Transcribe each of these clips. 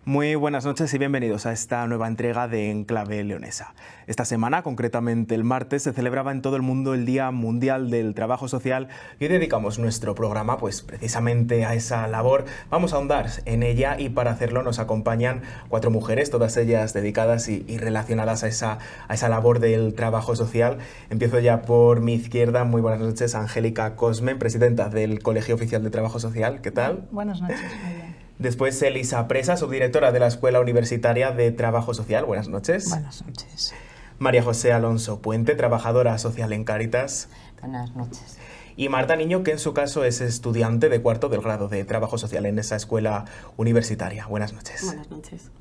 Muy buenas noches y bienvenidos a esta nueva entrega de Enclave Leonesa. Esta semana, concretamente el martes, se celebraba en todo el mundo el Día Mundial del Trabajo Social y hoy dedicamos nuestro programa pues precisamente a esa labor. Vamos a ahondar en ella y para hacerlo nos acompañan 4 mujeres, todas ellas dedicadas y relacionadas a esa labor del trabajo social. Empiezo ya por mi izquierda. Muy buenas noches, Angélica Cosme, presidenta del Colegio Oficial de Trabajo Social. ¿Qué tal? Buenas noches, muy bien. Después Elisa Presa, subdirectora de la Escuela Universitaria de Trabajo Social. Buenas noches. Buenas noches. María José Alonso Puente, trabajadora social en Cáritas. Buenas noches. Y Marta Niño, que en su caso es estudiante de cuarto del grado de Trabajo Social en esa escuela universitaria. Buenas noches. Buenas noches.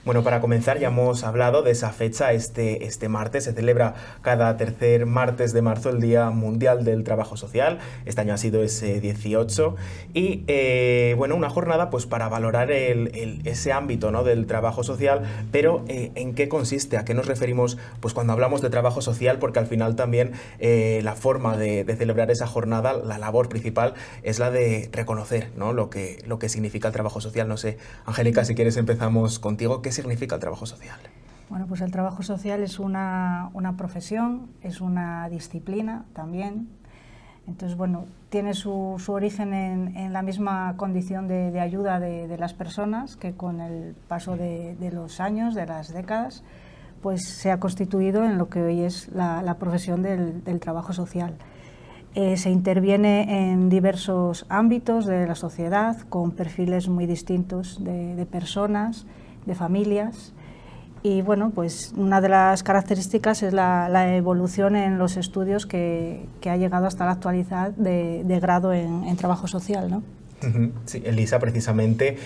Bueno, para comenzar ya hemos hablado de esa fecha. Este martes se celebra cada tercer martes de marzo el Día Mundial del Trabajo Social. Este año ha sido ese 18. Y bueno, una jornada pues para valorar ese ámbito, ¿no?, del trabajo social. Pero ¿en qué consiste? ¿A qué nos referimos pues cuando hablamos de trabajo social? Porque al final también la forma de celebrar esa jornada, la labor principal es la de reconocer, ¿no?, lo que significa el trabajo social. No sé, Angélica, si quieres empezamos contigo. ¿Qué significa el trabajo social? Bueno, pues el trabajo social es una profesión, es una disciplina también. Entonces, bueno, tiene su origen en la misma condición de ayuda de las personas, que con el paso de los años, de las décadas, pues se ha constituido en lo que hoy es la profesión del trabajo social. Se interviene en diversos ámbitos de la sociedad, con perfiles muy distintos de personas, de familias, y bueno, pues una de las características es la evolución en los estudios que ha llegado hasta la actualidad de grado en trabajo social, ¿no? Sí, Elisa, precisamente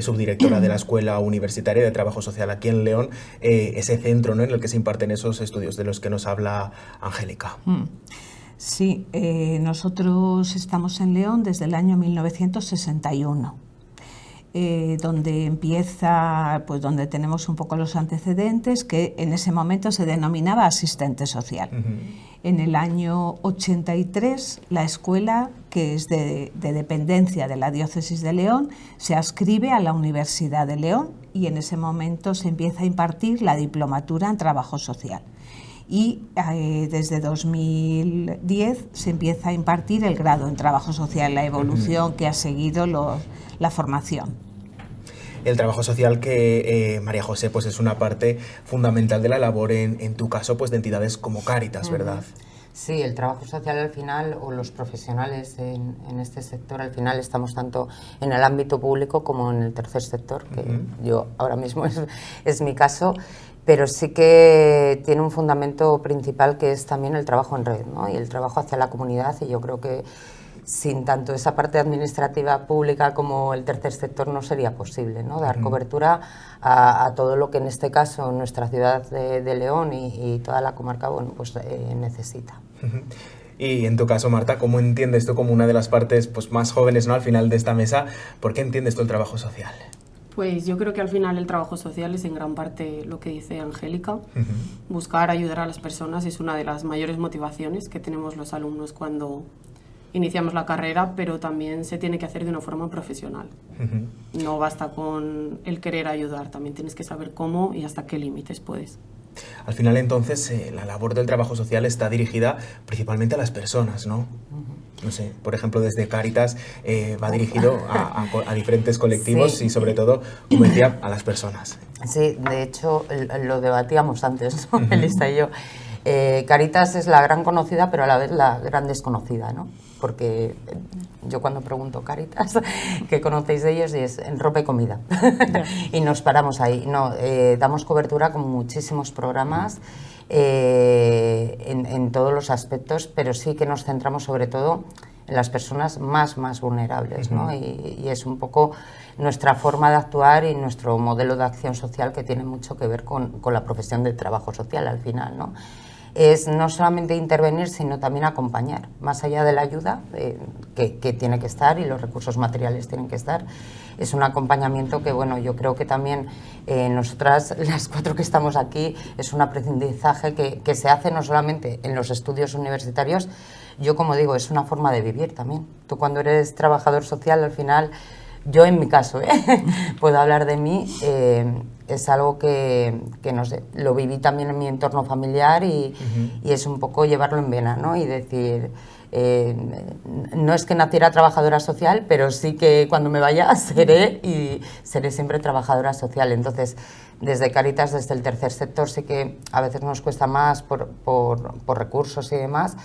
subdirectora de la Escuela Universitaria de Trabajo Social aquí en León, ese centro, ¿no?, en el que se imparten esos estudios de los que nos habla Angélica. Sí, nosotros estamos en León desde el año 1961. Donde empieza, pues donde tenemos un poco los antecedentes, que en ese momento se denominaba asistente social. En el año 83, la escuela, que es de dependencia de la Diócesis de León, se adscribe a la Universidad de León y en ese momento se empieza a impartir la diplomatura en trabajo social. Y desde 2010 se empieza a impartir el grado en trabajo social, la evolución que ha seguido la formación. El trabajo social que, María José, pues es una parte fundamental de la labor, en tu caso, pues de entidades como Cáritas, ¿verdad? Sí, el trabajo social al final, o los profesionales en este sector, al final estamos tanto en el ámbito público como en el tercer sector, que yo ahora mismo es mi caso, pero sí que tiene un fundamento principal que es también el trabajo en red, ¿no?, y el trabajo hacia la comunidad, y yo creo que sin tanto esa parte administrativa pública como el tercer sector no sería posible, ¿no?, dar cobertura a todo lo que en este caso nuestra ciudad de León y toda la comarca, bueno, pues necesita. Y en tu caso, Marta, ¿cómo entiendes tú, como una de las partes pues más jóvenes, ¿no?, al final de esta mesa, por qué entiendes tú el trabajo social? Pues yo creo que al final el trabajo social es en gran parte lo que dice Angélica. Buscar ayudar a las personas es una de las mayores motivaciones que tenemos los alumnos cuando iniciamos la carrera, pero también se tiene que hacer de una forma profesional. No basta con el querer ayudar, también tienes que saber cómo y hasta qué límites puedes. Al final, entonces, la labor del trabajo social está dirigida principalmente a las personas, ¿no? No sé, por ejemplo, desde Cáritas va dirigido a diferentes colectivos, sí, y sobre todo, como decía, a las personas. Sí, de hecho, lo debatíamos antes, ¿no?, Elisa y yo. Cáritas es la gran conocida, pero a la vez la gran desconocida, ¿no? Porque yo cuando pregunto Cáritas, ¿qué conocéis de ellos? Y es en ropa y comida. Y nos paramos ahí. No, damos cobertura con muchísimos programas en todos los aspectos, pero sí que nos centramos sobre todo en las personas más vulnerables, ¿no? Y es un poco nuestra forma de actuar y nuestro modelo de acción social, que tiene mucho que ver con la profesión del trabajo social al final, ¿no? Es no solamente intervenir, sino también acompañar, más allá de la ayuda que tiene que estar, y los recursos materiales tienen que estar. Es un acompañamiento que, bueno, yo creo que también nosotras, las 4 que estamos aquí, es un aprendizaje que se hace no solamente en los estudios universitarios. Yo, como digo, es una forma de vivir también. Tú, cuando eres trabajador social, al final yo en mi caso, puedo hablar de mí, es algo que no sé, lo viví también en mi entorno familiar y es un poco llevarlo en vena, ¿no? Y decir, no es que naciera trabajadora social, pero sí que cuando me vaya seré siempre trabajadora social. Entonces, desde Cáritas, desde el tercer sector, sí que a veces nos cuesta más por recursos y demás,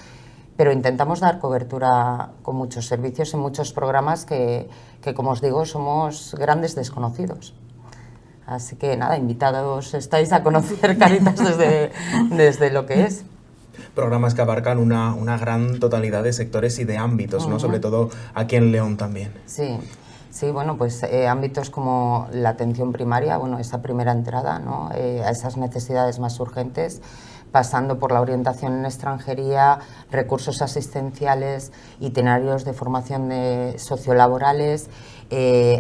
pero intentamos dar cobertura con muchos servicios y muchos programas que, como os digo, somos grandes desconocidos. Así que nada, invitados estáis a conocer Cáritas desde lo que es. Programas que abarcan una gran totalidad de sectores y de ámbitos, ¿no? Sobre todo aquí en León también. Sí. Sí, bueno, pues ámbitos como la atención primaria, bueno, esa primera entrada, ¿no? A esas necesidades más urgentes, pasando por la orientación en extranjería, recursos asistenciales, itinerarios de formación sociolaborales,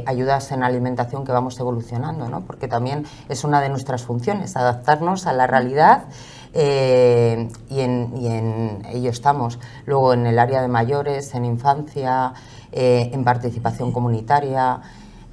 ayudas en alimentación que vamos evolucionando, ¿no? Porque también es una de nuestras funciones, adaptarnos a la realidad. Y en ello estamos. Luego en el área de mayores, en infancia, en participación comunitaria,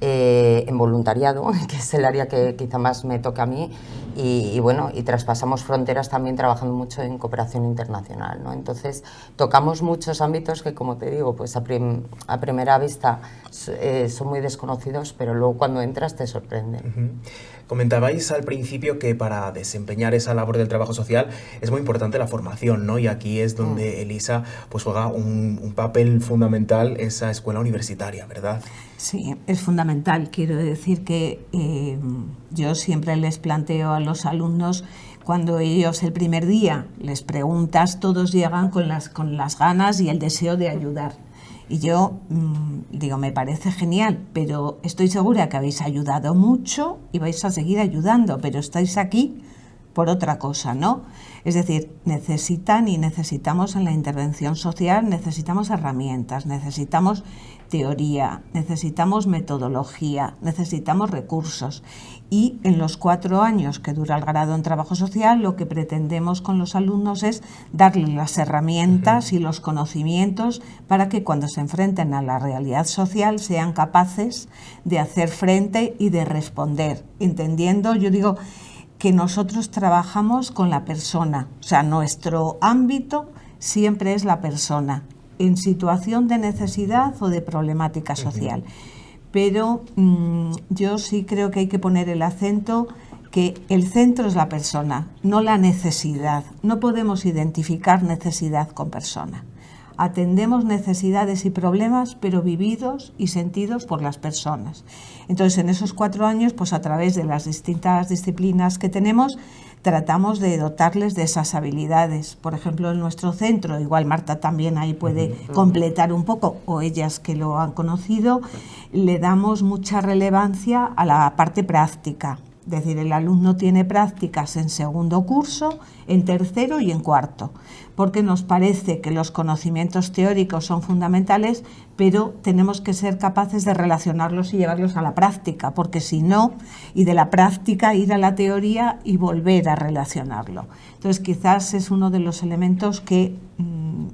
en voluntariado, que es el área que quizá más me toca a mí, y bueno, y traspasamos fronteras también trabajando mucho en cooperación internacional, ¿no? Entonces tocamos muchos ámbitos que, como te digo, pues a primera vista son muy desconocidos, pero luego cuando entras te sorprenden. Comentabais al principio que para desempeñar esa labor del trabajo social es muy importante la formación, ¿no? Y aquí es donde Elisa pues juega un papel fundamental, esa escuela universitaria, ¿verdad? Sí, es fundamental. Quiero decir que yo siempre les planteo a los alumnos, cuando ellos el primer día les preguntas, todos llegan con las ganas y el deseo de ayudar. Y yo digo, me parece genial, pero estoy segura que habéis ayudado mucho y vais a seguir ayudando, pero estáis aquí por otra cosa, ¿no? Es decir, necesitamos en la intervención social, necesitamos herramientas, necesitamos teoría, necesitamos metodología, necesitamos recursos. Y en los 4 años que dura el grado en trabajo social, lo que pretendemos con los alumnos es darles las herramientas y los conocimientos para que cuando se enfrenten a la realidad social sean capaces de hacer frente y de responder, entendiendo, yo digo, que nosotros trabajamos con la persona, o sea, nuestro ámbito siempre es la persona, en situación de necesidad o de problemática social. Pero yo sí creo que hay que poner el acento que el centro es la persona, no la necesidad. No podemos identificar necesidad con persona. Atendemos necesidades y problemas, pero vividos y sentidos por las personas. Entonces, en esos 4 años, pues a través de las distintas disciplinas que tenemos, tratamos de dotarles de esas habilidades. Por ejemplo, en nuestro centro, igual Marta también ahí puede completar un poco, o ellas que lo han conocido, le damos mucha relevancia a la parte práctica. Es decir, el alumno tiene prácticas en segundo curso, en tercero y en cuarto, porque nos parece que los conocimientos teóricos son fundamentales, pero tenemos que ser capaces de relacionarlos y llevarlos a la práctica, porque si no, y de la práctica ir a la teoría y volver a relacionarlo. Entonces, quizás es uno de los elementos que,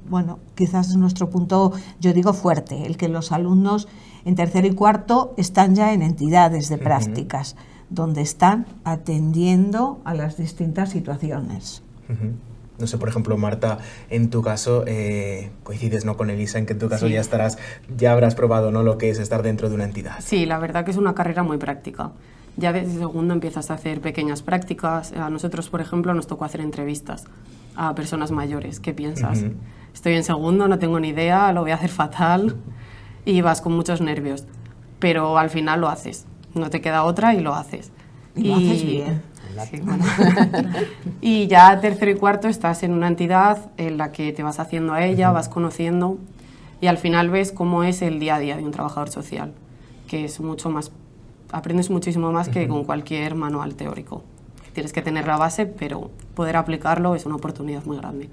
bueno, quizás es nuestro punto, yo digo, fuerte, el que los alumnos en tercero y cuarto están ya en entidades de prácticas, donde están atendiendo a las distintas situaciones. No sé, por ejemplo, Marta, en tu caso, coincides, ¿no?, con Elisa, en que en tu caso Sí. ya habrás probado, ¿no?, lo que es estar dentro de una entidad. Sí, la verdad que es una carrera muy práctica. Ya desde segundo empiezas a hacer pequeñas prácticas. A nosotros, por ejemplo, nos tocó hacer entrevistas a personas mayores. ¿Qué piensas? Estoy en segundo, no tengo ni idea, lo voy a hacer fatal, y vas con muchos nervios. Pero al final lo haces. No te queda otra y lo haces. Y lo haces bien. Sí, bueno. Y ya tercero y cuarto estás en una entidad en la que te vas haciendo a ella, vas conociendo, y al final ves cómo es el día a día de un trabajador social, que es mucho más, aprendes muchísimo más que con cualquier manual teórico. Tienes que tener la base, pero poder aplicarlo es una oportunidad muy grande.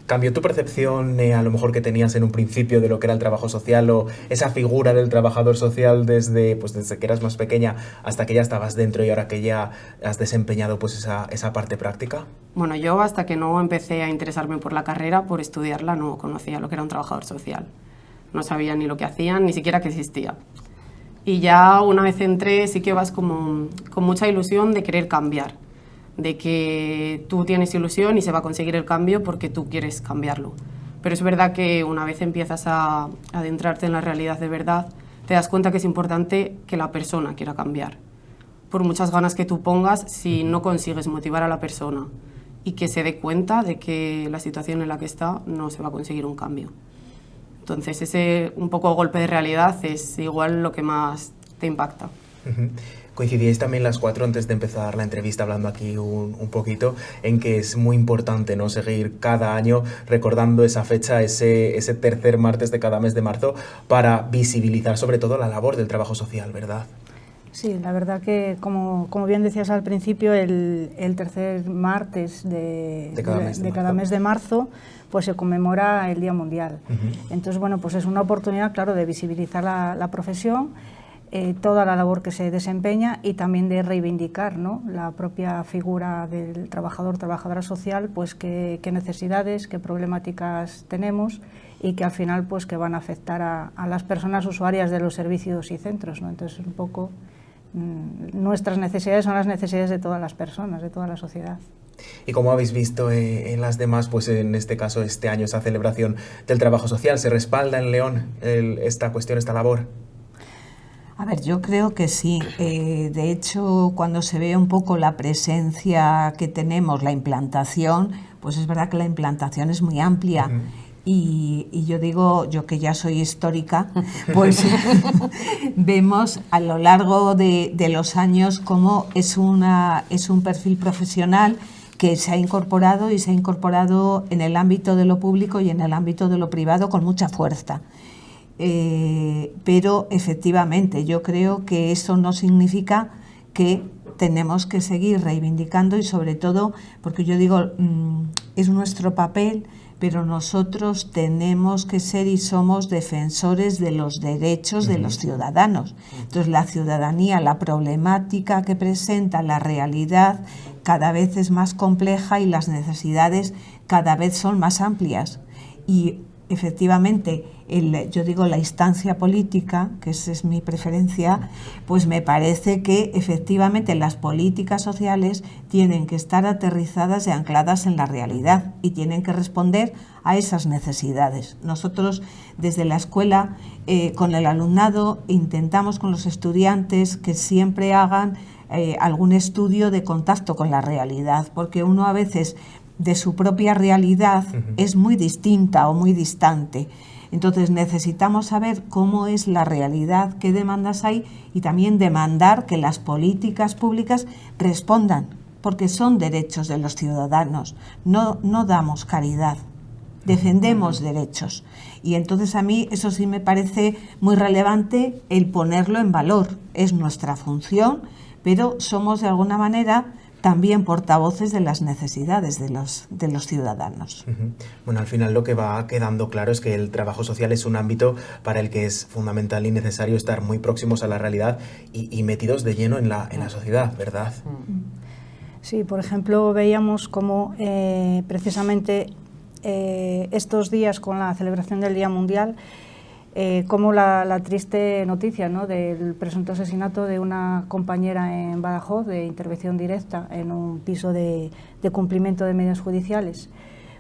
¿Cambió tu percepción, a lo mejor, que tenías en un principio de lo que era el trabajo social, o esa figura del trabajador social desde que eras más pequeña hasta que ya estabas dentro y ahora que ya has desempeñado pues esa parte práctica? Bueno, yo hasta que no empecé a interesarme por la carrera, por estudiarla, no conocía lo que era un trabajador social. No sabía ni lo que hacían, ni siquiera que existía. Y ya una vez entré sí que vas como con mucha ilusión de querer cambiar, de que tú tienes ilusión y se va a conseguir el cambio porque tú quieres cambiarlo. Pero es verdad que una vez empiezas a adentrarte en la realidad de verdad, te das cuenta que es importante que la persona quiera cambiar. Por muchas ganas que tú pongas, si no consigues motivar a la persona y que se dé cuenta de que la situación en la que está no se va a conseguir un cambio. Entonces ese un poco golpe de realidad es igual lo que más te impacta. Coincidíais también las cuatro antes de empezar la entrevista hablando aquí un poquito en que es muy importante, ¿no?, seguir cada año recordando esa fecha, ese tercer martes de cada mes de marzo, para visibilizar sobre todo la labor del trabajo social, ¿verdad? Sí, la verdad que, como bien decías al principio, el tercer martes de cada mes de marzo pues se conmemora el Día Mundial. Entonces, bueno, pues es una oportunidad, claro, de visibilizar la profesión, toda la labor que se desempeña, y también de reivindicar, ¿no?, la propia figura del trabajador, trabajadora social, pues qué necesidades, qué problemáticas tenemos, y que al final pues que van a afectar a las personas usuarias de los servicios y centros, ¿no? Entonces, un poco nuestras necesidades son las necesidades de todas las personas, de toda la sociedad. ¿Y cómo habéis visto en las demás, pues en este caso, este año, esa celebración del trabajo social? ¿Se respalda en León esta cuestión, esta labor? A ver, yo creo que sí. De hecho, cuando se ve un poco la presencia que tenemos, la implantación, pues es verdad que la implantación es muy amplia. Y yo digo, yo que ya soy histórica, pues vemos a lo largo de los años cómo es un perfil profesional que se ha incorporado, y se ha incorporado en el ámbito de lo público y en el ámbito de lo privado con mucha fuerza. Pero efectivamente yo creo que eso no significa que tenemos que seguir reivindicando, y sobre todo porque yo digo, es nuestro papel, pero nosotros tenemos que ser y somos defensores de los derechos de los ciudadanos. Entonces la ciudadanía, la problemática que presenta, la realidad cada vez es más compleja y las necesidades cada vez son más amplias. Y efectivamente, yo digo la instancia política, que esa es mi preferencia, pues me parece que efectivamente las políticas sociales tienen que estar aterrizadas y ancladas en la realidad, y tienen que responder a esas necesidades. Nosotros desde la escuela, con el alumnado, intentamos con los estudiantes que siempre hagan algún estudio de contacto con la realidad, porque uno a veces de su propia realidad es muy distinta o muy distante. Entonces necesitamos saber cómo es la realidad, qué demandas hay, y también demandar que las políticas públicas respondan, porque son derechos de los ciudadanos. No damos caridad, defendemos derechos. Y entonces a mí eso sí me parece muy relevante, el ponerlo en valor. Es nuestra función, pero somos de alguna manera también portavoces de las necesidades de los ciudadanos. Bueno, al final lo que va quedando claro es que el trabajo social es un ámbito para el que es fundamental y necesario estar muy próximos a la realidad y metidos de lleno en la sociedad, ¿verdad? Sí, por ejemplo, veíamos cómo precisamente estos días, con la celebración del Día Mundial, como la triste noticia, ¿no?, del presunto asesinato de una compañera en Badajoz, de intervención directa en un piso de cumplimiento de medidas judiciales.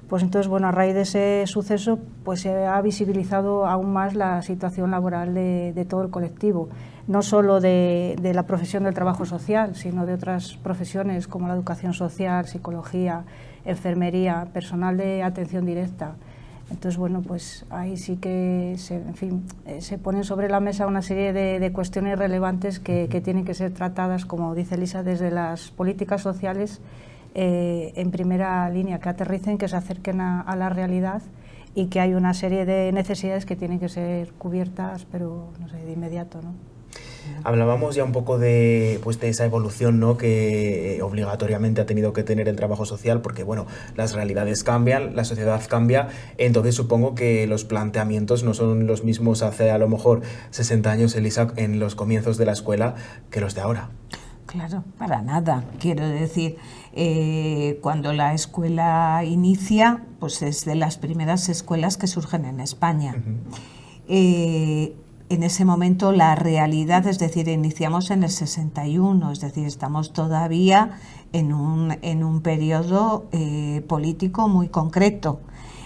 Pues entonces, bueno, a raíz de ese suceso, pues se ha visibilizado aún más la situación laboral de todo el colectivo, no solo de la profesión del trabajo social, sino de otras profesiones como la educación social, psicología, enfermería, personal de atención directa. Entonces, bueno, pues ahí sí que se ponen sobre la mesa una serie de cuestiones relevantes que tienen que ser tratadas, como dice Elisa, desde las políticas sociales en primera línea, que aterricen, que se acerquen a la realidad, y que hay una serie de necesidades que tienen que ser cubiertas, pero no sé, de inmediato, ¿no? Hablábamos ya un poco de esa evolución, ¿no?, que obligatoriamente ha tenido que tener el trabajo social, porque bueno, las realidades cambian, la sociedad cambia, entonces supongo que los planteamientos no son los mismos hace a lo mejor 60 años, Elisa, en los comienzos de la escuela, que los de ahora. Claro, para nada. Quiero decir, cuando la escuela inicia, pues es de las primeras escuelas que surgen en España. en ese momento la realidad, es decir, iniciamos en el 61, es decir, estamos todavía en un periodo político muy concreto.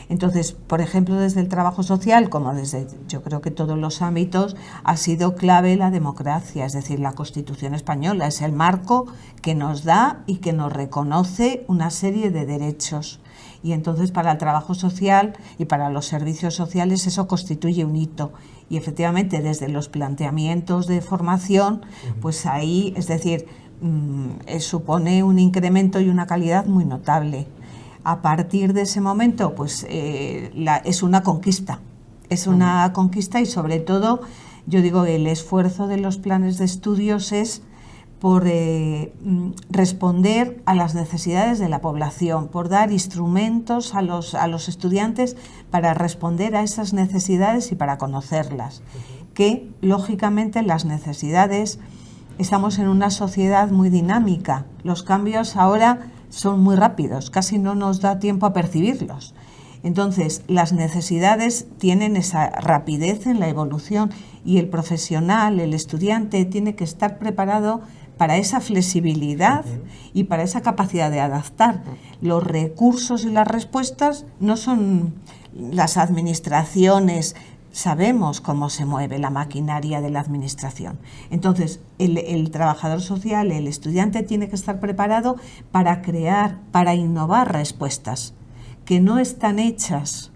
Entonces, por ejemplo, desde el trabajo social, como desde yo creo que todos los ámbitos, ha sido clave la democracia, es decir, la Constitución española es el marco que nos da y que nos reconoce una serie de derechos. Y entonces para el trabajo social y para los servicios sociales eso constituye un hito. Y efectivamente desde los planteamientos de formación, pues ahí, es decir, supone un incremento y una calidad muy notable. A partir de ese momento, pues es una conquista. Es una conquista y sobre todo, yo digo, el esfuerzo de los planes de estudios es por responder a las necesidades de la población, por dar instrumentos a los estudiantes para responder a esas necesidades y para conocerlas. Que, lógicamente, las necesidades, estamos en una sociedad muy dinámica. Los cambios ahora son muy rápidos, casi no nos da tiempo a percibirlos. Entonces, las necesidades tienen esa rapidez en la evolución y el profesional, el estudiante, tiene que estar preparado para esa flexibilidad y para esa capacidad de adaptar. Los recursos y las respuestas no son las administraciones. Sabemos cómo se mueve la maquinaria de la administración. Entonces, el trabajador social, el estudiante, tiene que estar preparado para crear, para innovar respuestas que no están hechas,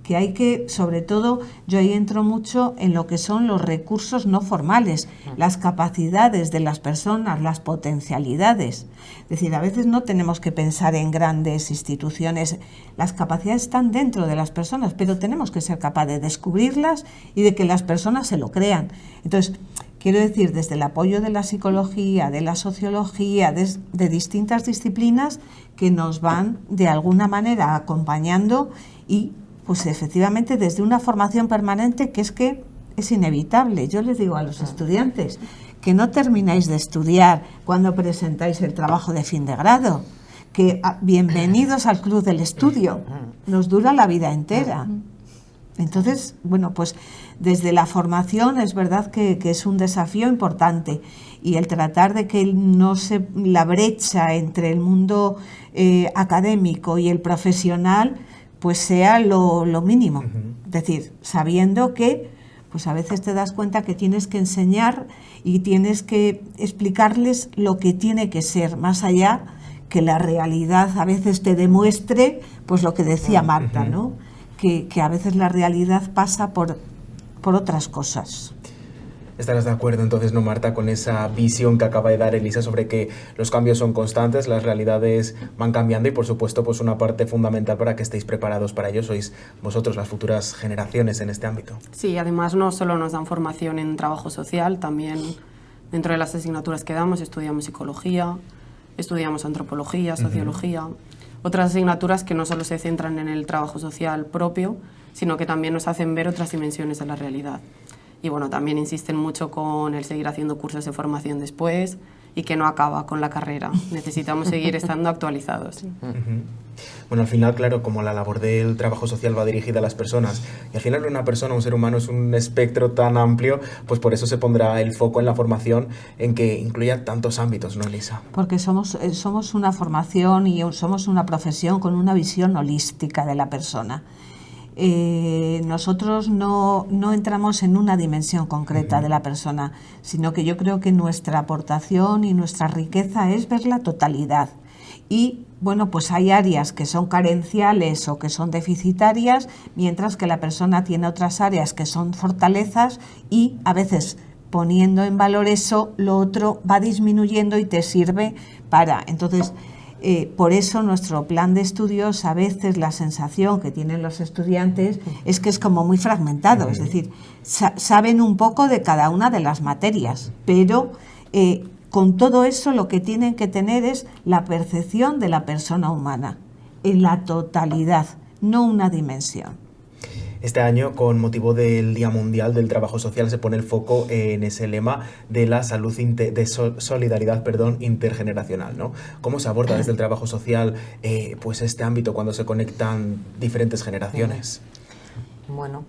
que hay que, sobre todo, yo ahí entro mucho en lo que son los recursos no formales, las capacidades de las personas, las potencialidades. Es decir, a veces no tenemos que pensar en grandes instituciones, las capacidades están dentro de las personas, pero tenemos que ser capaces de descubrirlas y de que las personas se lo crean. Entonces, quiero decir, desde el apoyo de la psicología, de la sociología, de distintas disciplinas que nos van de alguna manera acompañando y pues efectivamente desde una formación permanente que es inevitable. Yo les digo a los estudiantes que no termináis de estudiar cuando presentáis el trabajo de fin de grado, que bienvenidos al club del estudio, nos dura la vida entera. Entonces, bueno, pues desde la formación es verdad que es un desafío importante y el tratar de que la brecha entre el mundo académico y el profesional pues sea lo mínimo. Es decir, sabiendo que pues a veces te das cuenta que tienes que enseñar y tienes que explicarles lo que tiene que ser, más allá que la realidad a veces te demuestre pues lo que decía Marta, ¿no? Que a veces la realidad pasa por otras cosas. Estarás de acuerdo entonces, ¿no, Marta, con esa visión que acaba de dar Elisa sobre que los cambios son constantes, las realidades van cambiando y, por supuesto, pues una parte fundamental para que estéis preparados para ello sois vosotros, las futuras generaciones en este ámbito? Sí, además no solo nos dan formación en trabajo social, también dentro de las asignaturas que damos estudiamos psicología, estudiamos antropología, sociología, otras asignaturas que no solo se centran en el trabajo social propio, sino que también nos hacen ver otras dimensiones de la realidad. Y bueno, también insisten mucho con el seguir haciendo cursos de formación después y que no acaba con la carrera. Necesitamos seguir estando actualizados. Bueno, al final, claro, como la labor del trabajo social va dirigida a las personas y al final una persona, un ser humano es un espectro tan amplio, pues por eso se pondrá el foco en la formación en que incluya tantos ámbitos, ¿no, Elisa? Porque somos una formación y somos una profesión con una visión holística de la persona. Nosotros no entramos en una dimensión concreta de la persona, sino que yo creo que nuestra aportación y nuestra riqueza es ver la totalidad. Y bueno, pues hay áreas que son carenciales o que son deficitarias, mientras que la persona tiene otras áreas que son fortalezas y a veces poniendo en valor eso, lo otro va disminuyendo y te sirve para... Entonces, por eso nuestro plan de estudios, a veces la sensación que tienen los estudiantes es que es como muy fragmentado, es decir, saben un poco de cada una de las materias, pero con todo eso lo que tienen que tener es la percepción de la persona humana, en la totalidad, no una dimensión. Este año, con motivo del Día Mundial del Trabajo Social, se pone el foco en ese lema de la salud solidaridad intergeneracional, ¿no? ¿Cómo se aborda desde el trabajo social pues este ámbito cuando se conectan diferentes generaciones? Bueno,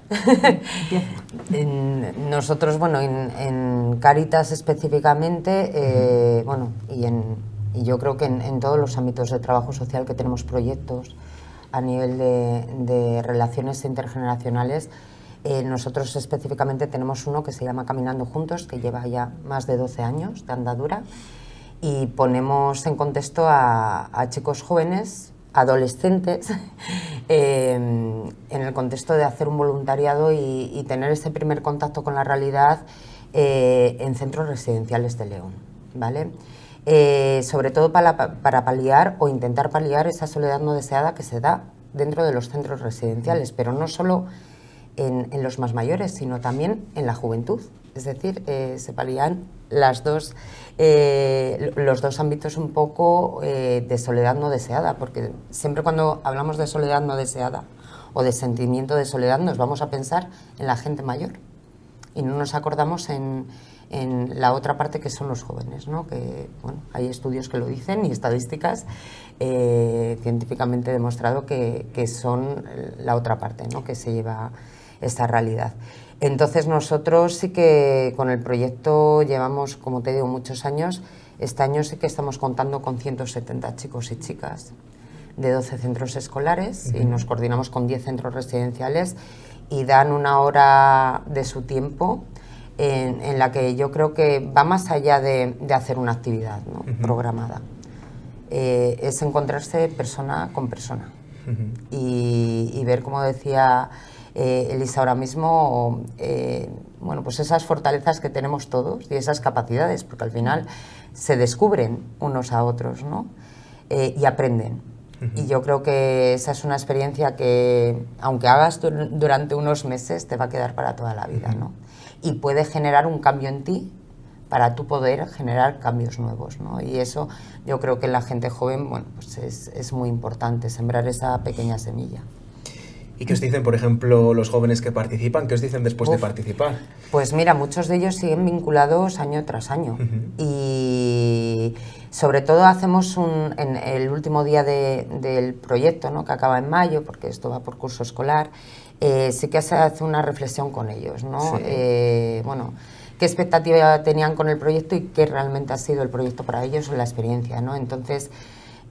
nosotros, bueno, en Cáritas específicamente, bueno, y yo creo que en todos los ámbitos de trabajo social que tenemos proyectos a nivel de relaciones intergeneracionales, nosotros específicamente tenemos uno que se llama Caminando Juntos, que lleva ya más de 12 años de andadura, y ponemos en contexto a chicos jóvenes, adolescentes, en el contexto de hacer un voluntariado y tener ese primer contacto con la realidad en centros residenciales de León, ¿vale? Sobre todo para paliar o intentar paliar esa soledad no deseada que se da dentro de los centros residenciales, pero no solo en los más mayores, sino también en la juventud. Es decir, se palían los dos ámbitos un poco de soledad no deseada, porque siempre cuando hablamos de soledad no deseada o de sentimiento de soledad nos vamos a pensar en la gente mayor y no nos acordamos en la otra parte que son los jóvenes, ¿no? Que, bueno, hay estudios que lo dicen y estadísticas científicamente demostrado que son la otra parte, ¿no? Que se lleva esta realidad. Entonces nosotros sí que con el proyecto llevamos, como te digo, muchos años. Este año sí que estamos contando con 170 chicos y chicas de 12 centros escolares y nos coordinamos con 10 centros residenciales y dan una hora de su tiempo en la que yo creo que va más allá de hacer una actividad, ¿no? Programada. Es encontrarse persona con persona y ver, como decía Elisa ahora mismo, bueno, pues esas fortalezas que tenemos todos y esas capacidades, porque al final se descubren unos a otros, ¿no? Y aprenden. Y yo creo que esa es una experiencia que, aunque hagas durante unos meses, te va a quedar para toda la vida, ¿no? Y puede generar un cambio en ti para tú poder generar cambios nuevos, ¿no? Y eso yo creo que en la gente joven, bueno, pues es muy importante, sembrar esa pequeña semilla. ¿Y qué os dicen, por ejemplo, los jóvenes que participan? ¿Qué os dicen después de participar? Pues mira, muchos de ellos siguen vinculados año tras año. Y sobre todo hacemos en el último día del proyecto, ¿no? Que acaba en mayo, porque esto va por curso escolar, sí que se hace una reflexión con ellos, ¿no? Sí. Bueno, qué expectativa tenían con el proyecto y qué realmente ha sido el proyecto para ellos o la experiencia, ¿no? Entonces,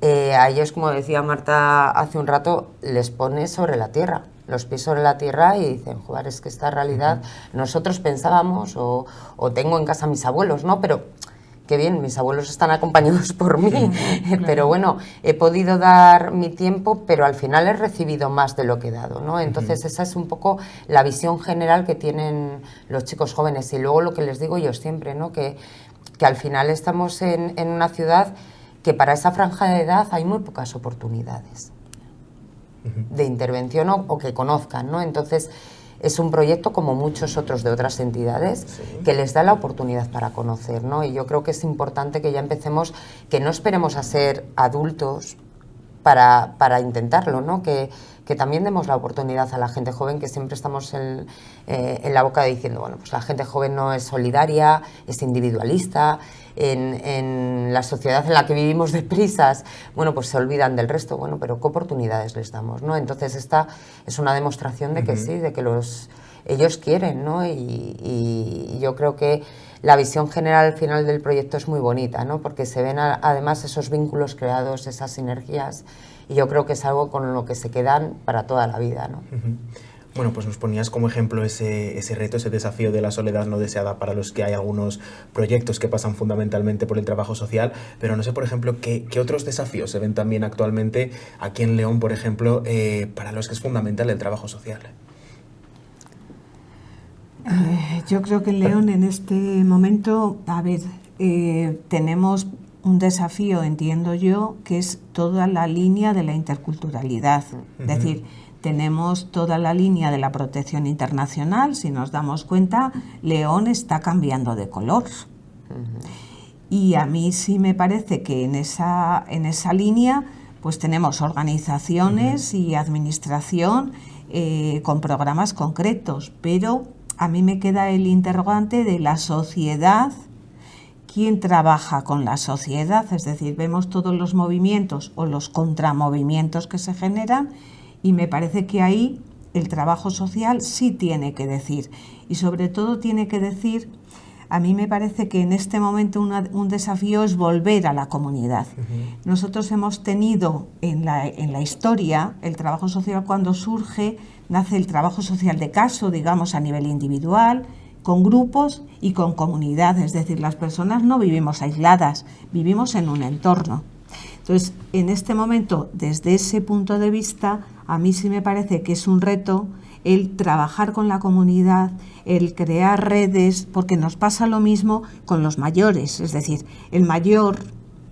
a ellos, como decía Marta hace un rato, les pone sobre la tierra, los pies sobre la tierra y dicen, joder, es que esta realidad nosotros pensábamos o tengo en casa a mis abuelos, ¿no? Pero qué bien, mis abuelos están acompañados por mí, claro. Pero bueno, he podido dar mi tiempo, pero al final he recibido más de lo que he dado, ¿no? Entonces esa es un poco la visión general que tienen los chicos jóvenes y luego lo que les digo yo siempre, ¿no? Que al final estamos en una ciudad que para esa franja de edad hay muy pocas oportunidades de intervención o que conozcan, ¿no? Entonces, es un proyecto como muchos otros de otras entidades que les da la oportunidad para conocer, ¿no? Y yo creo que es importante que ya empecemos, que no esperemos a ser adultos para intentarlo, ¿no? Que también demos la oportunidad a la gente joven, que siempre estamos en la boca diciendo, bueno, pues la gente joven no es solidaria, es individualista, en la sociedad en la que vivimos deprisas, bueno, pues se olvidan del resto, bueno, pero ¿qué oportunidades les damos, no? Entonces esta es una demostración de que sí, de que ellos quieren, ¿no? Y yo creo que la visión general al final del proyecto es muy bonita, ¿no? Porque se ven además esos vínculos creados, esas sinergias, y yo creo que es algo con lo que se quedan para toda la vida, ¿no? Bueno, pues nos ponías como ejemplo ese reto, ese desafío de la soledad no deseada para los que hay algunos proyectos que pasan fundamentalmente por el trabajo social, pero no sé, por ejemplo, qué otros desafíos se ven también actualmente aquí en León, por ejemplo, para los que es fundamental el trabajo social. Yo creo que en León en este momento, a ver, tenemos un desafío, entiendo yo, que es toda la línea de la interculturalidad, es decir, tenemos toda la línea de la protección internacional. Si nos damos cuenta, León está cambiando de color. Y a mí sí me parece que en esa línea pues tenemos organizaciones y administración con programas concretos, pero a mí me queda el interrogante de la sociedad. ¿Quién trabaja con la sociedad? Es decir, vemos todos los movimientos o los contramovimientos que se generan y me parece que ahí el trabajo social sí tiene que decir, y sobre todo tiene que decir, a mí me parece que en este momento un desafío es volver a la comunidad. Nosotros hemos tenido en la historia, el trabajo social cuando surge, nace el trabajo social de caso, digamos, a nivel individual, con grupos y con comunidad, es decir, las personas no vivimos aisladas, vivimos en un entorno. Entonces, en este momento, desde ese punto de vista, a mí sí me parece que es un reto el trabajar con la comunidad, el crear redes, porque nos pasa lo mismo con los mayores, es decir, el mayor,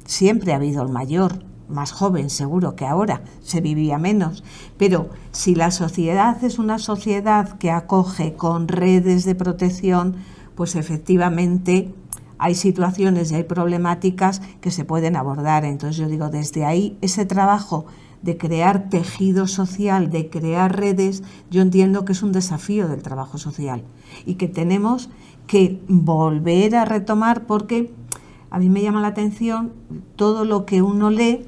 siempre ha habido el mayor, más joven seguro que ahora, se vivía menos, pero si la sociedad es una sociedad que acoge con redes de protección, pues efectivamente hay situaciones y hay problemáticas que se pueden abordar. Entonces yo digo, desde ahí, ese trabajo de crear tejido social, de crear redes, yo entiendo que es un desafío del trabajo social y que tenemos que volver a retomar, porque a mí me llama la atención todo lo que uno lee,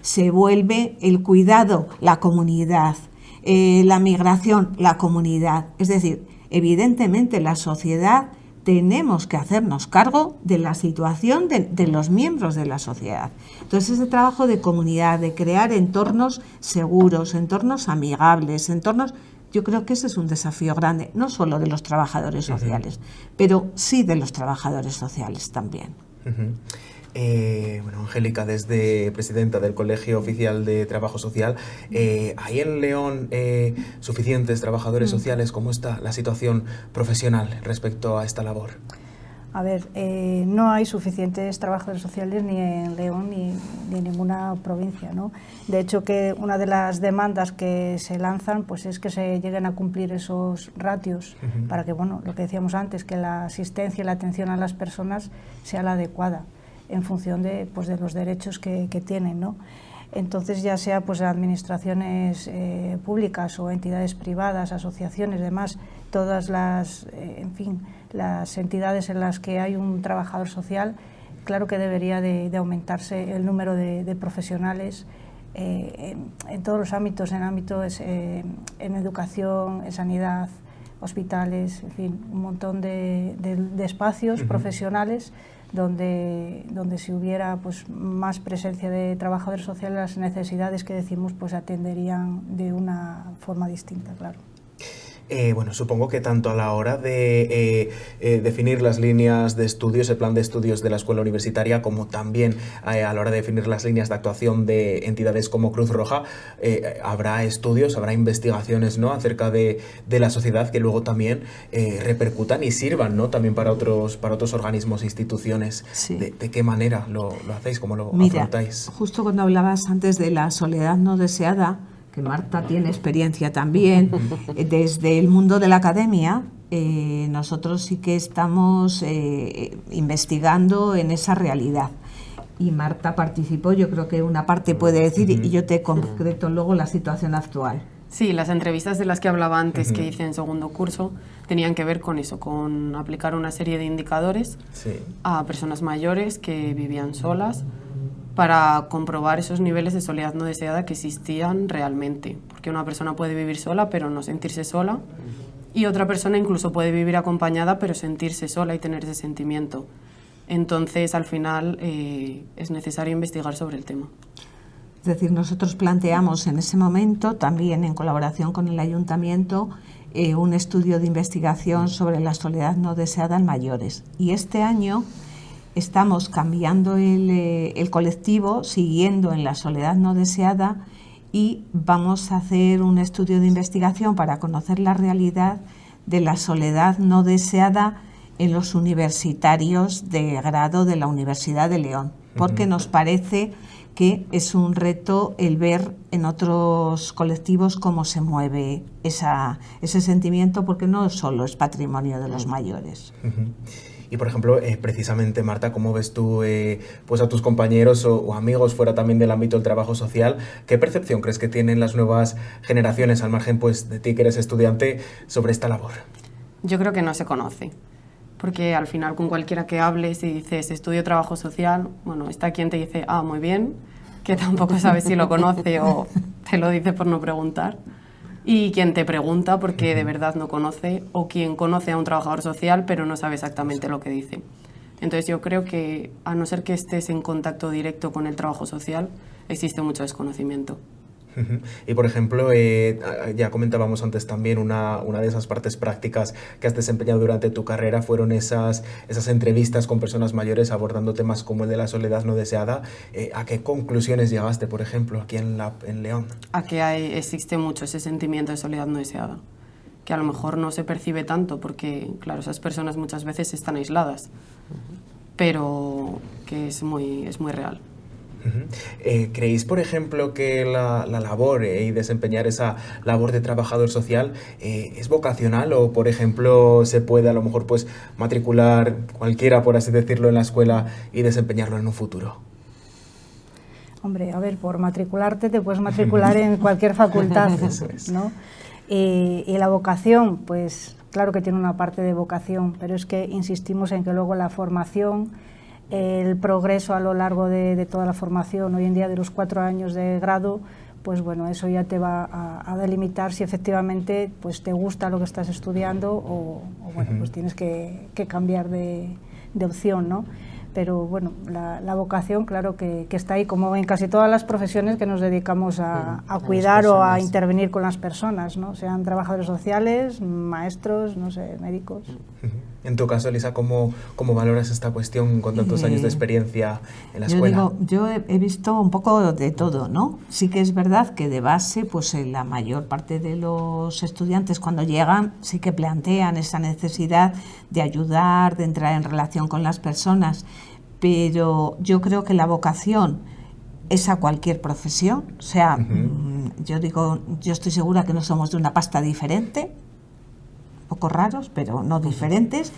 se vuelve el cuidado, la comunidad, la migración, la comunidad. Es decir, evidentemente la sociedad tenemos que hacernos cargo de la situación de los miembros de la sociedad. Entonces, ese trabajo de comunidad, de crear entornos seguros, entornos amigables, entornos... Yo creo que ese es un desafío grande, no solo de los trabajadores sociales, pero sí de los trabajadores sociales también. Bueno, Angélica, desde presidenta del Colegio Oficial de Trabajo Social, ¿hay en León suficientes trabajadores sociales? ¿Cómo está la situación profesional respecto a esta labor? A ver, no hay suficientes trabajadores sociales ni en León ni en ninguna provincia, ¿no? De hecho, que una de las demandas que se lanzan pues es que se lleguen a cumplir esos ratios para que, bueno, lo que decíamos antes, que la asistencia y la atención a las personas sea la adecuada en función de, pues, de los derechos que tienen, ¿no? Entonces, ya sea pues administraciones públicas o entidades privadas, asociaciones, demás, todas las, en fin, las entidades en las que hay un trabajador social, claro que debería de aumentarse el número de profesionales en todos los ámbitos, en educación, en sanidad, hospitales, en fin, un montón de espacios profesionales donde si hubiera pues más presencia de trabajadores sociales, las necesidades que decimos pues atenderían de una forma distinta, claro. Bueno, supongo que tanto a la hora de definir las líneas de estudios, el plan de estudios de la escuela universitaria, como también a la hora de definir las líneas de actuación de entidades como Cruz Roja, habrá estudios, habrá investigaciones, ¿no?, acerca de la sociedad que luego también repercutan y sirvan, ¿no?, también para otros organismos e instituciones. Sí. ¿De qué manera lo hacéis? ¿Cómo lo afrontáis? Justo cuando hablabas antes de la soledad no deseada, que Marta tiene experiencia también, desde el mundo de la academia, nosotros sí que estamos investigando en esa realidad. Y Marta participó, yo creo que una parte puede decir, y yo te concreto luego la situación actual. Sí, las entrevistas de las que hablaba antes, que hice en segundo curso, tenían que ver con eso, con aplicar una serie de indicadores a personas mayores que vivían solas, para comprobar esos niveles de soledad no deseada que existían realmente. Porque una persona puede vivir sola pero no sentirse sola, y otra persona incluso puede vivir acompañada pero sentirse sola y tener ese sentimiento. Entonces, al final, es necesario investigar sobre el tema. Es decir, nosotros planteamos en ese momento, también en colaboración con el ayuntamiento, un estudio de investigación sobre la soledad no deseada en mayores. Y este año estamos cambiando el colectivo, siguiendo en la soledad no deseada, y vamos a hacer un estudio de investigación para conocer la realidad de la soledad no deseada en los universitarios de grado de la Universidad de León, porque nos parece que es un reto el ver en otros colectivos cómo se mueve ese sentimiento, porque no solo es patrimonio de los mayores. Y, por ejemplo, precisamente, Marta, ¿cómo ves tú pues a tus compañeros o amigos fuera también del ámbito del trabajo social? ¿Qué percepción crees que tienen las nuevas generaciones, al margen pues de ti que eres estudiante, sobre esta labor? Yo creo que no se conoce, porque al final con cualquiera que hables y dices estudio trabajo social, bueno, está quien te dice, muy bien, que tampoco sabes si lo conoce o te lo dice por no preguntar. y quien te pregunta porque de verdad no conoce, o quien conoce a un trabajador social pero no sabe exactamente lo que dice. Entonces yo creo que, a no ser que estés en contacto directo con el trabajo social, existe mucho desconocimiento. Y por ejemplo, ya comentábamos antes también, una de esas partes prácticas que has desempeñado durante tu carrera fueron esas entrevistas con personas mayores abordando temas como el de la soledad no deseada. ¿A qué conclusiones llegaste, por ejemplo, aquí en León? A que existe mucho ese sentimiento de soledad no deseada, que a lo mejor no se percibe tanto porque, claro, esas personas muchas veces están aisladas, pero que es muy real. ¿Creéis, por ejemplo, que la labor y desempeñar esa labor de trabajador social es vocacional o, por ejemplo, se puede a lo mejor pues matricular cualquiera, por así decirlo, en la escuela y desempeñarlo en un futuro? Hombre, a ver, por matricularte te puedes matricular en cualquier facultad, ¿no? Y la vocación, pues claro que tiene una parte de vocación, pero es que insistimos en que luego la formación, el progreso a lo largo de toda la formación, hoy en día de los 4 años de grado, pues bueno, eso ya te va a delimitar si efectivamente pues te gusta lo que estás estudiando o bueno, pues tienes que cambiar de opción, ¿no? Pero bueno, la vocación, claro que está ahí, como en casi todas las profesiones que nos dedicamos a cuidar o a intervenir con las personas, ¿no? Sean trabajadores sociales, maestros, no sé, médicos. En tu caso, Elisa, ¿cómo valoras esta cuestión con tantos años de experiencia en la escuela? Yo he visto un poco de todo, ¿no? Sí que es verdad que de base, pues la mayor parte de los estudiantes cuando llegan sí que plantean esa necesidad de ayudar, de entrar en relación con las personas, pero yo creo que la vocación es a cualquier profesión, o sea, yo estoy segura que no somos de una pasta diferente, poco raros, pero no diferentes,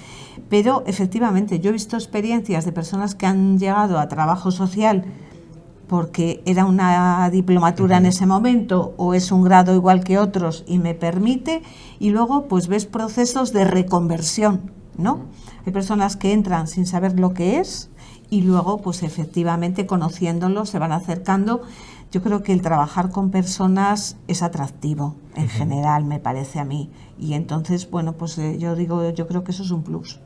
pero efectivamente yo he visto experiencias de personas que han llegado a trabajo social porque era una diplomatura en ese momento o es un grado igual que otros y me permite, y luego pues ves procesos de reconversión, ¿no? Hay personas que entran sin saber lo que es y luego pues efectivamente conociéndolo se van acercando. Yo creo que el trabajar con personas es atractivo, en general, me parece a mí. Y entonces, bueno, pues yo creo que eso es un plus.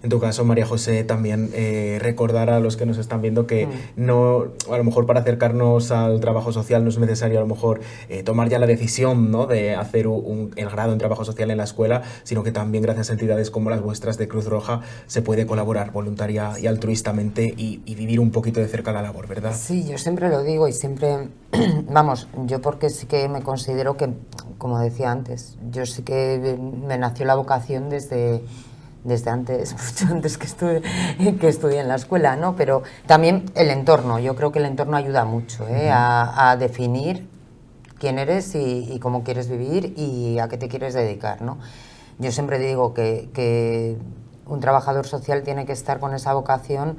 En tu caso, María José, también recordar a los que nos están viendo que no, a lo mejor para acercarnos al trabajo social no es necesario a lo mejor tomar ya la decisión, ¿no?, de hacer el grado en trabajo social en la escuela, sino que también gracias a entidades como las vuestras de Cruz Roja se puede colaborar voluntaria y altruistamente y vivir un poquito de cerca la labor, ¿verdad? Sí, yo siempre lo digo y siempre, vamos, yo porque sí que me considero que, como decía antes, yo sí que me nació la vocación desde antes, mucho antes que estudié en la escuela, ¿no? Pero también el entorno, yo creo que el entorno ayuda mucho a definir quién eres y cómo quieres vivir y a qué te quieres dedicar, ¿no? Yo siempre digo que un trabajador social tiene que estar con esa vocación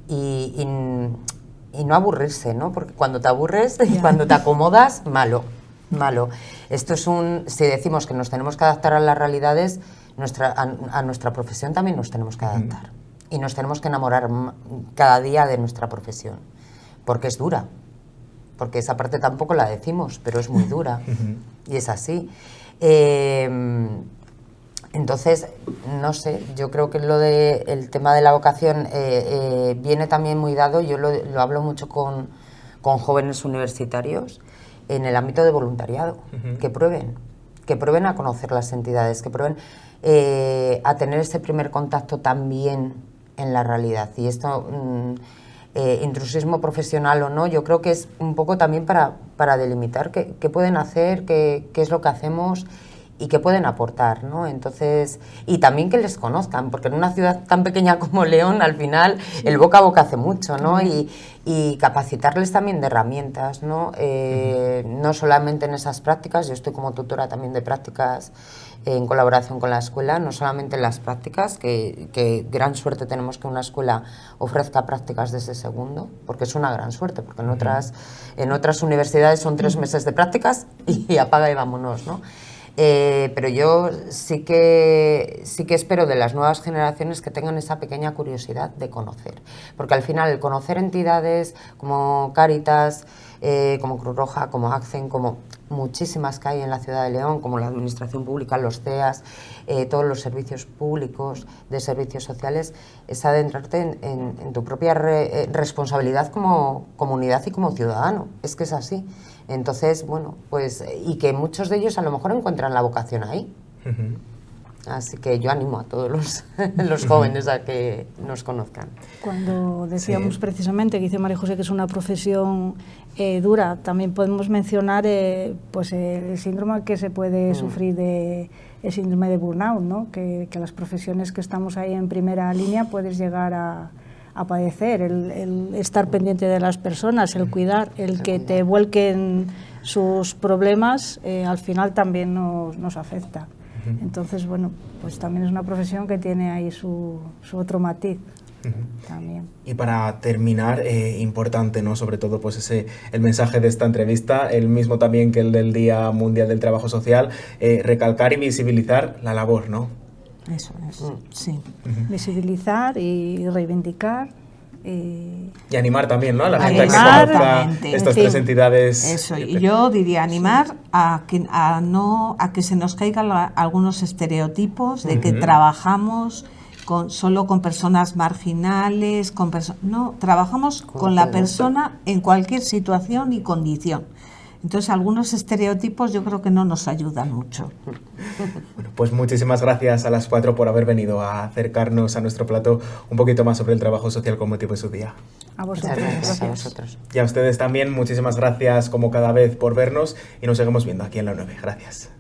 y no aburrirse, ¿no? Porque cuando te aburres y cuando te acomodas, malo. Esto es si decimos que nos tenemos que adaptar a las realidades, a nuestra profesión también nos tenemos que adaptar y nos tenemos que enamorar cada día de nuestra profesión, porque es dura, porque esa parte tampoco la decimos, pero es muy dura y es así. Entonces, no sé, yo creo que el tema de la vocación viene también muy dado, yo lo hablo mucho con jóvenes universitarios en el ámbito de voluntariado, que prueben a conocer las entidades, que prueben a tener ese primer contacto también en la realidad. Y esto, intrusismo profesional o no, yo creo que es un poco también para delimitar qué pueden hacer, qué es lo que hacemos y qué pueden aportar, ¿no? Entonces, y también que les conozcan, porque en una ciudad tan pequeña como León, al final, el boca a boca hace mucho, ¿no? Y capacitarles también de herramientas, ¿no? No solamente en esas prácticas, yo estoy como tutora también de prácticas en colaboración con la escuela, no solamente en las prácticas, que gran suerte tenemos que una escuela ofrezca prácticas desde segundo, porque es una gran suerte, porque en otras universidades son 3 meses de prácticas y apaga y vámonos, ¿no? Pero yo sí que espero de las nuevas generaciones que tengan esa pequeña curiosidad de conocer, porque al final el conocer entidades como Cáritas, como Cruz Roja, como ACCEN, como muchísimas que hay en la ciudad de León, como la administración pública, los CEAS, todos los servicios públicos de servicios sociales, es adentrarte en tu propia responsabilidad como comunidad y como ciudadano. Es que es así. Entonces, bueno, pues, y que muchos de ellos a lo mejor encuentran la vocación ahí. Así que yo animo a todos los jóvenes a que nos conozcan. Cuando decíamos precisamente que dice María José que es una profesión dura, también podemos mencionar pues el síndrome que se puede sufrir de el síndrome de burnout, ¿no? Que las profesiones que estamos ahí en primera línea puedes llegar a padecer, el estar pendiente de las personas, el cuidar, el que te vuelquen sus problemas, al final también nos afecta. Entonces, bueno, pues también es una profesión que tiene ahí su otro matiz. También. Y para terminar, importante, ¿no? Sobre todo, pues el mensaje de esta entrevista, el mismo también que el del Día Mundial del Trabajo Social, recalcar y visibilizar la labor, ¿no? Eso es, sí. Visibilizar y reivindicar. Y animar también, ¿no? A la gente Animar, que conozca estas tres entidades. Eso, y yo diría animar a que se nos caigan algunos estereotipos de que trabajamos solo con personas marginales, no, trabajamos con la persona en cualquier situación y condición. Entonces, algunos estereotipos yo creo que no nos ayudan mucho. Bueno, pues muchísimas gracias a las 4 por haber venido a acercarnos a nuestro plató un poquito más sobre el trabajo social con motivo de su día. A vosotros. Gracias a vosotros. Y a ustedes también, muchísimas gracias como cada vez por vernos y nos seguimos viendo aquí en La 9. Gracias.